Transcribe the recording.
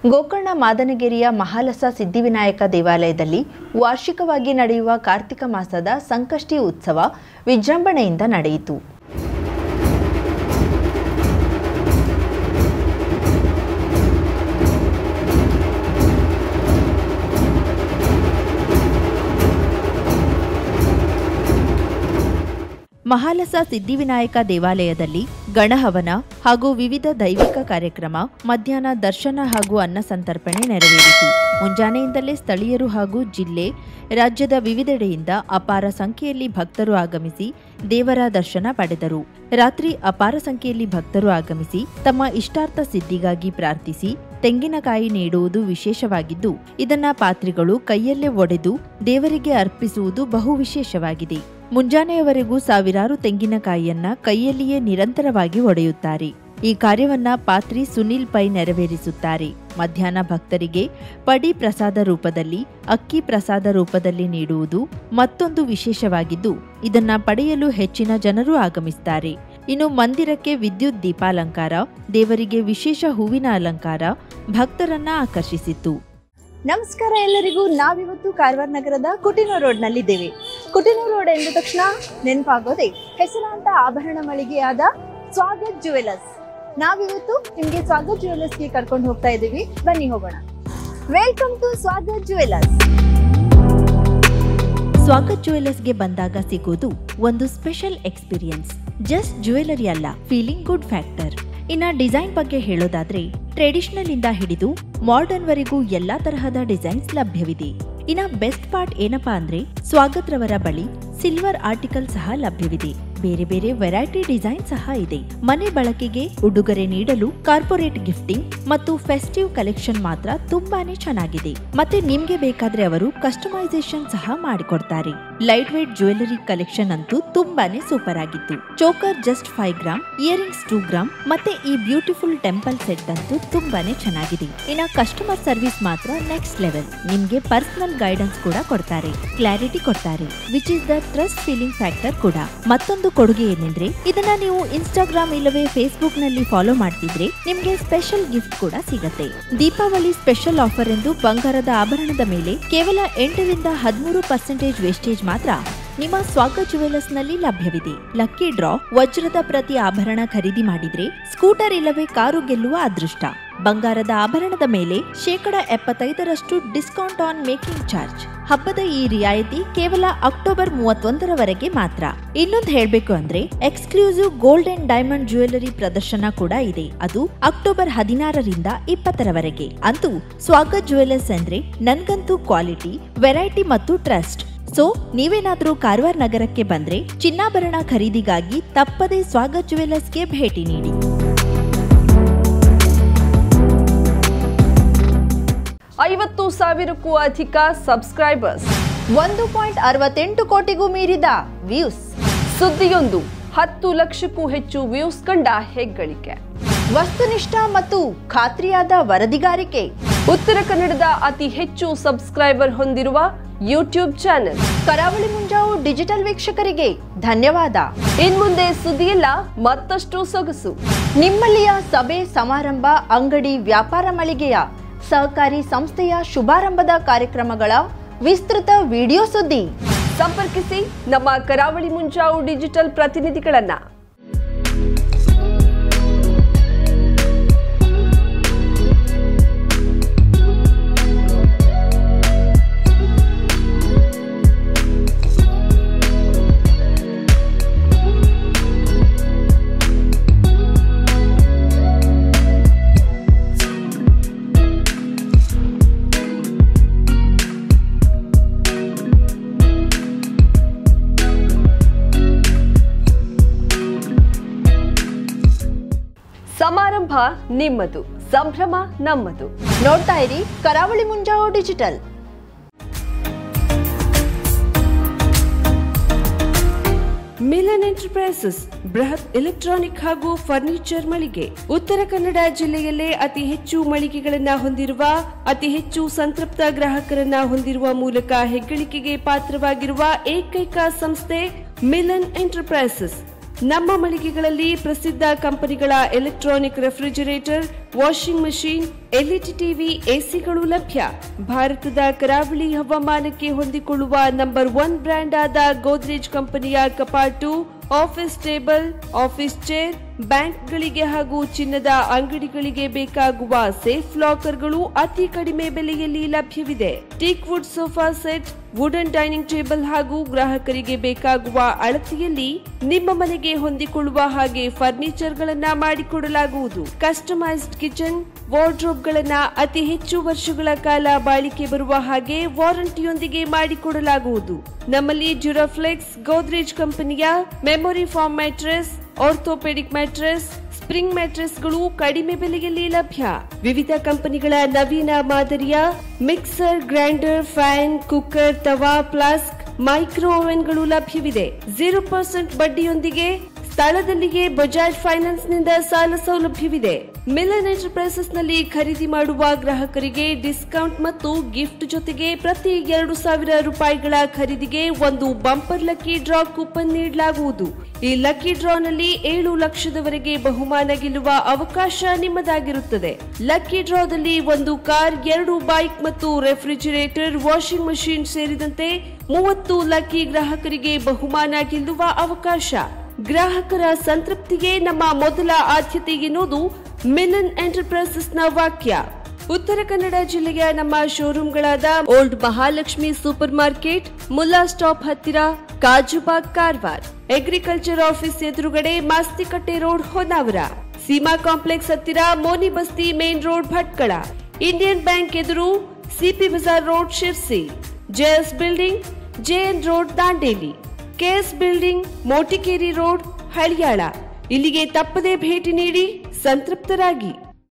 ಗೋಕರ್ಣ ಮಾದನಗಿರಿಯ ಮಹಾಲಸ ಸಿದ್ಧಿವಿನಾಯಕ ದೇವಾಲಯದಲ್ಲಿ ವಾರ್ಷಿಕವಾಗಿ ನಡೆಯುವ ಕಾರ್ತಿಕ ಮಾಸದ ಸಂಕಷ್ಟಿ ಉತ್ಸವ ವಿಜೃಂಭಣೆಯಿಂದ ನಡೆಯಿತು. ಮಹಾಲಸ ಸಿದ್ಧಿವಿನಾಯಕ ದೇವಾಲಯದಲ್ಲಿ ಗಣಹವನ ಹಾಗೂ ವಿವಿಧ ದೈವಿಕ ಕಾರ್ಯಕ್ರಮ, ಮಧ್ಯಾಹ್ನ ದರ್ಶನ ಹಾಗೂ ಅನ್ನ ಸಂತರ್ಪಣೆ ನೆರವೇರಿತು. ಮುಂಜಾನೆಯಿಂದಲೇ ಸ್ಥಳೀಯರು ಹಾಗೂ ಜಿಲ್ಲೆ, ರಾಜ್ಯದ ವಿವಿಧೆಡೆಯಿಂದ ಅಪಾರ ಸಂಖ್ಯೆಯಲ್ಲಿ ಭಕ್ತರು ಆಗಮಿಸಿ ದೇವರ ದರ್ಶನ ಪಡೆದರು. ರಾತ್ರಿ ಅಪಾರ ಸಂಖ್ಯೆಯಲ್ಲಿ ಭಕ್ತರು ಆಗಮಿಸಿ ತಮ್ಮ ಇಷ್ಟಾರ್ಥ ಸಿದ್ಧಿಗಾಗಿ ಪ್ರಾರ್ಥಿಸಿ ತೆಂಗಿನಕಾಯಿ ನೀಡುವುದು ವಿಶೇಷವಾಗಿದ್ದು, ಇದನ್ನ ಪಾತ್ರಿಗಳು ಕೈಯಲ್ಲೇ ಒಡೆದು ದೇವರಿಗೆ ಅರ್ಪಿಸುವುದು ಬಹು ವಿಶೇಷವಾಗಿದೆ. ಮುಂಜಾನೆಯವರೆಗೂ ಸಾವಿರಾರು ತೆಂಗಿನಕಾಯಿಯನ್ನ ಕೈಯಲ್ಲಿಯೇ ನಿರಂತರವಾಗಿ ಒಡೆಯುತ್ತಾರೆ. ಈ ಕಾರ್ಯವನ್ನ ಪಾತ್ರಿ ಸುನಿಲ್ ಪೈ ನೆರವೇರಿಸುತ್ತಾರೆ. ಮಧ್ಯಾಹ್ನ ಭಕ್ತರಿಗೆ ಪಡಿ ಪ್ರಸಾದ ರೂಪದಲ್ಲಿ, ಅಕ್ಕಿ ಪ್ರಸಾದ ರೂಪದಲ್ಲಿ ನೀಡುವುದು ಮತ್ತೊಂದು ವಿಶೇಷವಾಗಿದ್ದು, ಇದನ್ನ ಪಡೆಯಲು ಹೆಚ್ಚಿನ ಜನರು ಆಗಮಿಸುತ್ತಾರೆ. ಇನ್ನು ಮಂದಿರಕ್ಕೆ ವಿದ್ಯುತ್ ದೀಪಾಲಂಕಾರ, ದೇವರಿಗೆ ವಿಶೇಷ ಹೂವಿನ ಅಲಂಕಾರ ಭಕ್ತರನ್ನ ಆಕರ್ಷಿಸಿತು. ನಮಸ್ಕಾರ ಎಲ್ಲರಿಗೂ. ನಾವಿವತ್ತು ಕಾರವಾರ ನಗರದ ಕುಟಿನೂರು ರೋಡ್ನಲ್ಲಿದ್ದೇವೆ. ಕುಟಿನೂರು ರೋಡ್ ಎಂದ ತಕ್ಷಣ ನೆನಪಾಗೋದೆ ಹೆಸರಾಂತ ಆಭರಣ ಮಳಿಗೆಯಾದ ಸ್ವಾಗತ್ ಜ್ಯುವೆಲರ್ಸ್. ನಾವಿವತ್ತು ನಿಮ್ಗೆ ಸ್ವಾಗತ್ ಜ್ಯುವೆಲರ್ಸ್ಗೆ ಕರ್ಕೊಂಡು ಹೋಗ್ತಾ ಇದ್ದೀವಿ. ಬನ್ನಿ ಹೋಗೋಣ. Welcome to Swagat jewellers. Swagat ಜ್ಯುವೆಲರ್ಸ್ಗೆ ಬಂದಾಗ ಸಿಗೋದು ಒಂದು ಸ್ಪೆಷಲ್ ಎಕ್ಸ್ಪೀರಿಯನ್ಸ್. ಜಸ್ಟ್ ಜ್ಯುವೆಲರಿ ಅಲ್ಲ, ಫೀಲಿಂಗ್ ಗುಡ್ ಫ್ಯಾಕ್ಟರ್. ಇನ್ನ ಡಿಸೈನ್ ಬಗ್ಗೆ ಹೇಳೋದಾದ್ರೆ ಟ್ರೆಡಿಷನಲ್ ಇಂದ ಹಿಡಿದು ಮಾಡರ್ನ್ ವರೆಗೂ ಎಲ್ಲಾ ತರಹದ ಡಿಸೈನ್ಸ್ ಲಭ್ಯವಿದೆ. ಇನ್ನ ಬೆಸ್ಟ್ ಪಾರ್ಟ್ ಏನಪ್ಪಾ ಅಂದ್ರೆ ಸ್ವಾಗತ್ ರವರ ಬಳಿ ಸಿಲ್ವರ್ ಆರ್ಟಿಕಲ್ ಸಹ ಲಭ್ಯವಿದೆ. ಬೇರೆ ಬೇರೆ ವೆರೈಟಿ ಡಿಸೈನ್ ಸಹ ಇದೆ. ಮನೆ ಬಳಕೆಗೆ, ಉಡುಗೊರೆ ನೀಡಲು, ಕಾರ್ಪೊರೇಟ್ ಗಿಫ್ಟಿಂಗ್ ಮತ್ತು ಫೆಸ್ಟಿವ್ ಕಲೆಕ್ಷನ್ ಮಾತ್ರ ತುಂಬಾನೇ ಚೆನ್ನಾಗಿದೆ. ಮತ್ತೆ ನಿಮ್ಗೆ ಬೇಕಾದ್ರೆ ಅವರು ಕಸ್ಟಮೈಸೇಷನ್ ಸಹ ಮಾಡಿಕೊಡ್ತಾರೆ. ಲೈಟ್ ವೇಟ್ ಜ್ಯುವೆಲರಿ ಕಲೆಕ್ಷನ್ ಅಂತೂ ತುಂಬಾನೇ ಸೂಪರ್ ಆಗಿತ್ತು. Choker just 5 gram, earrings 2 gram ಮತ್ತೆ ಈ ಬ್ಯೂಟಿಫುಲ್ ಟೆಂಪಲ್ ಸೆಟ್ ಅಂತೂ ತುಂಬಾನೇ ಚೆನ್ನಾಗಿದೆ. ಇನ್ನ ಕಸ್ಟಮರ್ ಸರ್ವಿಸ್ ಮಾತ್ರ ನೆಕ್ಸ್ಟ್ ಲೆವೆಲ್. ನಿಮ್ಗೆ ಪರ್ಸನಲ್ ಗೈಡೆನ್ಸ್ ಕೂಡ ಕೊಡ್ತಾರೆ, ಕ್ಲಾರಿಟಿ ಕೊಡ್ತಾರೆ, which is the trust feeling factor ಕೂಡ. ಮತ್ತೊಂದು ಕೊಡುಗೆ ಏನೆಂದ್ರೆ ಇದನ್ನ ನೀವು ಇನ್ಸ್ಟಾಗ್ರಾಮ್ ಇಲ್ಲವೇ ಫೇಸ್ಬುಕ್ ನಲ್ಲಿ ಫಾಲೋ ಮಾಡ್ತಿದ್ರೆ ನಿಮ್ಗೆ ಸ್ಪೆಷಲ್ ಗಿಫ್ಟ್ ಕೂಡ ಸಿಗತ್ತೆ. ದೀಪಾವಳಿ ಸ್ಪೆಷಲ್ ಆಫರ್ ಎಂದು ಬಂಗಾರದ ಆಭರಣದ ಮೇಲೆ ಕೇವಲ 8ರಿಂದ 13% ವೇಸ್ಟೇಜ್ ಮಾತ್ರ ನಿಮ್ಮ ಸ್ವಾಗತ್ ಜ್ಯುವೆಲರ್ಸ್ ನಲ್ಲಿ ಲಭ್ಯವಿದೆ. ಲಕ್ಕಿ ಡ್ರಾ, ವಜ್ರದ ಪ್ರತಿ ಆಭರಣ ಖರೀದಿ ಮಾಡಿದ್ರೆ ಸ್ಕೂಟರ್ ಇಲ್ಲವೇ ಕಾರು ಗೆಲ್ಲುವ ಅದೃಷ್ಟ. ಬಂಗಾರದ ಆಭರಣದ ಮೇಲೆ 75% ಡಿಸ್ಕೌಂಟ್ ಆನ್ ಮೇಕಿಂಗ್ ಚಾರ್ಜ್. ಹಬ್ಬದ ಈ ರಿಯಾಯಿತಿ ಕೇವಲ ಅಕ್ಟೋಬರ್ 31ರವರೆಗೆ ಮಾತ್ರ. ಇನ್ನೊಂದು ಹೇಳ್ಬೇಕು ಅಂದ್ರೆ exclusive gold and diamond jewellery ಪ್ರದರ್ಶನ ಕೂಡ ಇದೆ. ಅದು ಅಕ್ಟೋಬರ್ 16ರಿಂದ 20ರವರೆಗೆ. ಅಂತೂ ಸ್ವಾಗತ್ ಜ್ಯುವೆಲರ್ಸ್ ಅಂದ್ರೆ ನನ್ಗಂತೂ ಕ್ವಾಲಿಟಿ, ವೆರೈಟಿ ಮತ್ತು ಟ್ರಸ್ಟ್. ಸೊ ನೀವೇನಾದ್ರೂ ಕಾರವಾರ ನಗರಕ್ಕೆ ಬಂದ್ರೆ ಚಿನ್ನಾಭರಣ ಖರೀದಿಗಾಗಿ ತಪ್ಪದೇ ಸ್ವಾಗತ್ ಜ್ಯುವೆಲರ್ಸ್ಗೆ ಭೇಟಿ ನೀಡಿ. 50,000ಕ್ಕೂ ಅಧಿಕ ಸಬ್ಸ್ಕ್ರೈಬರ್ಸ್, 1.68 ಕೋಟಿಗೂ ಮೀರಿದ ವ್ಯೂಸ್, ಸುದ್ದಿಯೊಂದು 10 ಲಕ್ಷಕ್ಕೂ ಹೆಚ್ಚು ವ್ಯೂಸ್ ಕಂಡ ಹೆಗ್ಗಳಿಕೆ, ವಸ್ತುನಿಷ್ಠ ಮತ್ತು ಖಾತ್ರಿಯಾದ ವರದಿಗಾರಿಕೆ, ಉತ್ತರ ಕನ್ನಡದ ಅತಿ ಹೆಚ್ಚು ಸಬ್ಸ್ಕ್ರೈಬರ್ ಹೊಂದಿರುವ ಯೂಟ್ಯೂಬ್ ಚಾನೆಲ್ ಕರಾವಳಿ ಮುಂಜಾವು ಡಿಜಿಟಲ್ ವೀಕ್ಷಕರಿಗೆ ಧನ್ಯವಾದ. ಇನ್ಮುಂದೆ ಸುದ್ದಿಯೆಲ್ಲ ಮತ್ತಷ್ಟು ಸೊಗಸು. ನಿಮ್ಮಲ್ಲಿಯ ಸಭೆ ಸಮಾರಂಭ, ಅಂಗಡಿ, ವ್ಯಾಪಾರ ಮಳಿಗೆಯ, ಸಹಕಾರಿ ಸಂಸ್ಥೆಯ ಶುಭಾರಂಭದ ಕಾರ್ಯಕ್ರಮಗಳ ವಿಸ್ತೃತ ವಿಡಿಯೋ ಸುದ್ದಿ. ಸಂಪರ್ಕಿಸಿ ನಮ್ಮ ಕರಾವಳಿ ಮುಂಜಾವು ಡಿಜಿಟಲ್ ಪ್ರತಿನಿಧಿಗಳನ್ನ. ಸಮಾರಂಭ ನಿಮ್ಮದು, ಸಂಭ್ರಮ ನಮ್ಮದು. ನೋಡ್ತಾ ಇರಿ ಕರಾವಳಿ ಮುಂಜಾವು ಡಿಜಿಟಲ್. ಮಿಲನ್ ಎಂಟರ್ಪ್ರೈಸಸ್ ಬೃಹತ್ ಎಲೆಕ್ಟ್ರಾನಿಕ್ ಹಾಗೂ ಫರ್ನಿಚರ್ ಮಳಿಗೆ. ಉತ್ತರ ಕನ್ನಡ ಜಿಲ್ಲೆಯಲ್ಲೇ ಅತಿ ಹೆಚ್ಚು ಮಳಿಗೆಗಳನ್ನ ಹೊಂದಿರುವ, ಅತಿ ಹೆಚ್ಚು ಸಂತೃಪ್ತ ಗ್ರಾಹಕರನ್ನ ಹೊಂದಿರುವ ಮೂಲಕ ಹೆಗ್ಗಳಿಕೆಗೆ ಪಾತ್ರವಾಗಿರುವ ಏಕೈಕ ಸಂಸ್ಥೆ ಮಿಲನ್ ಎಂಟರ್ಪ್ರೈಸಸ್. ನಮ್ಮ ಮಳಿಗೆಗಳಲ್ಲಿ ಪ್ರಸಿದ್ಧ ಕಂಪನಿಗಳ electronic refrigerator, washing machine, LED TV, ಎಸಿಗಳು ಲಭ್ಯ. ಭಾರತದ ಕರಾವಳಿ ಹವಾಮಾನಕ್ಕೆ ಹೊಂದಿಕೊಳ್ಳುವ ನಂಬರ್ 1 ಬ್ರ್ಯಾಂಡ್ ಆದ ಗೋದ್ರೇಜ್ ಕಂಪನಿಯ ಕಪಾಟು, ಆಫೀಸ್ ಟೇಬಲ್, ಆಫೀಸ್ ಚೇರ್, ಬ್ಯಾಂಕ್ಗಳಿಗೆ ಹಾಗೂ ಚಿನ್ನದ ಅಂಗಡಿಗಳಿಗೆ ಬೇಕಾಗುವ ಸೇಫ್ ಲಾಕರ್ಗಳು ಅತಿ ಕಡಿಮೆ ಬೆಲೆಯಲ್ಲಿ ಲಭ್ಯವಿದೆ. Teak wood sofa set, wooden dining table ಹಾಗೂ ಗ್ರಾಹಕರಿಗೆ ಬೇಕಾಗುವ ಅಳತೆಯಲ್ಲಿ ನಿಮ್ಮ ಮನೆಗೆ ಹೊಂದಿಕೊಳ್ಳುವ ಹಾಗೆ ಫರ್ನಿಚರ್ ಗಳನ್ನ ಮಾಡಿಕೊಡಲಾಗುವುದು. ಕಸ್ಟಮೈಸ್ಡ್ ಕಿಚನ್, ವಾರ್ಡ್ರೋಬ್ ಗಳನ್ನ ಅತಿ ಹೆಚ್ಚು ವರ್ಷಗಳ ಕಾಲ ಬಾಳಿಕೆ ಬರುವ ಹಾಗೆ ವಾರಂಟಿಯೊಂದಿಗೆ ಮಾಡಿಕೊಡಲಾಗುವುದು. ನಮ್ಮಲ್ಲಿ ಡ್ಯೂರಾಫ್ಲೆಕ್ಸ್, ಗೋದ್ರೇಜ್ ಕಂಪನಿಯ memory foam mattress, orthopaedic mattress, spring ಮ್ಯಾಟ್ರೆಸ್ಗಳು ಕಡಿಮೆ ಬೆಲೆಯಲ್ಲಿ ಲಭ್ಯ. ವಿವಿಧ ಕಂಪನಿಗಳ ನವೀನ ಮಾದರಿಯ ಮಿಕ್ಸರ್, ಗ್ರೈಂಡರ್, ಫ್ಯಾನ್, ಕುಕ್ಕರ್, ತವಾ, ಫ್ಲಾಸ್ಕ್, ಮೈಕ್ರೋ ಓವೆನ್ಗಳು ಲಭ್ಯವಿದೆ. 0% ಬಡ್ಡಿಯೊಂದಿಗೆ ಸ್ಥಳದಲ್ಲಿಯೇ ಬಜಾಜ್ ಫೈನಾನ್ಸ್ ನಿಂದ ಸಾಲ ಸೌಲಭ್ಯವಿದೆ. ಮಿಲನ್ ಎಂಟರ್ಪ್ರೈಸಸ್ ನಲ್ಲಿ ಖರೀದಿ ಮಾಡುವ ಗ್ರಾಹಕರಿಗೆ ಡಿಸ್ಕೌಂಟ್ ಮತ್ತು ಗಿಫ್ಟ್ ಜೊತೆಗೆ ಪ್ರತಿ 2,000 ರೂಪಾಯಿಗಳ ಖರೀದಿಗೆ ಒಂದು ಬಂಪರ್ ಲಕ್ಕಿ ಡ್ರಾ ಕೂಪನ್ ನೀಡಲಾಗುವುದು. ಈ ಲಕ್ಕಿ ಡ್ರಾನಲ್ಲಿ 7 ಲಕ್ಷದವರೆಗೆ ಬಹುಮಾನ ಗೆಲ್ಲುವ ಅವಕಾಶ ನಿಮ್ಮದಾಗಿರುತ್ತದೆ. ಲಕ್ಕಿ ಡ್ರಾದಲ್ಲಿ 1 ಕಾರ್, 2 ಬೈಕ್ ಮತ್ತು ರೆಫ್ರಿಜರೇಟರ್, ವಾಷಿಂಗ್ ಮಷೀನ್ ಸೇರಿದಂತೆ 30 ಲಕ್ಕಿ ಗ್ರಾಹಕರಿಗೆ ಬಹುಮಾನ ಗೆಲ್ಲುವ ಅವಕಾಶ. ಗ್ರಾಹಕರ ಸಂತೃಪ್ತಿಗೆ ನಮ್ಮ ಮೊದಲ ಆದ್ಯತೆ ಎನ್ನುವುದು ಮಿಲನ್ ಎಂಟರ್ಪ್ರೈಸಸ್ನ ವಾಕ್ಯ. ಉತ್ತರ ಕನ್ನಡ ಜಿಲ್ಲೆಯ ನಮ್ಮ ಶೋರೂಮ್ಗಳಾದ old Mahalakshmi super market, Mulla stop ಹತ್ತಿರ, ಕಾಜುಬಾಗ್, ಕಾರವಾರ, ಅಗ್ರಿಕಲ್ಚರ್ ಆಫೀಸ್ ಎದುರುಗಡೆ, ಮಾಸ್ತಿಕಟ್ಟೆ ರೋಡ್, ಹೊನ್ನಾವರ, ಸೀಮಾ ಕಾಂಪ್ಲೆಕ್ಸ್ ಹತ್ತಿರ, Moni Basti main road, Bhatkal, Indian bank ಎದುರು, CP Bazar road, Sirsi, JS building, JN road, Dandeli, KS building, Motikeri road, Haliyal. ಇಲ್ಲಿಗೆ ತಪ್ಪದೇ ಭೇಟಿ ನೀಡಿ ಸಂತೃಪ್ತರಾಗಿ.